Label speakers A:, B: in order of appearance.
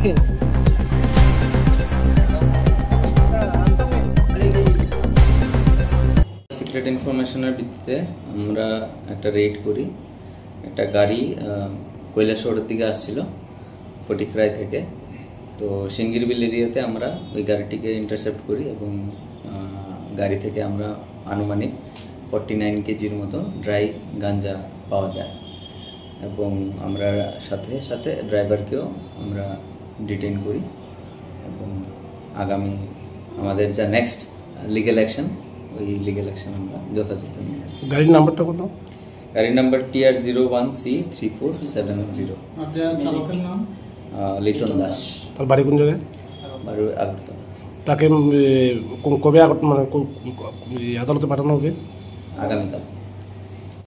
A: Secret ইনফরমেশনের ভিত্তিতে আমরা একটা রেড করি। একটা গাড়ি কৈলাসহরের দিকে আসছিল ফটিকরায় থেকে। তো সিঙ্গিরবিল এরিয়াতে আমরা ওই গাড়িটিকে ইন্টারসেপ্ট করি এবং গাড়ি থেকে আমরা আনুমানিক 49 কেজির মতো ড্রাই গাঞ্জা পাওয়া যায় এবং আমরা সাথে সাথে ড্রাইভারকেও আমরা ডিটেইন করি এবং আগামী আমাদের যা নেক্সট লিগ্যাল অ্যাকশন, ওই লিগ্যাল অ্যাকশন আমরা যথাযথ নিই।
B: গাড়ির নাম্বারটা কত?
A: গাড়ির নাম্বার TR01C3470।
C: চালকের নাম
A: লিটন দাস।
B: তার বাড়ি কোন জায়গায়?
A: বাড়ি আগরতলা।
B: তাকে কবে মানে আদালতে পাঠানো হবে?
A: আগামীকাল।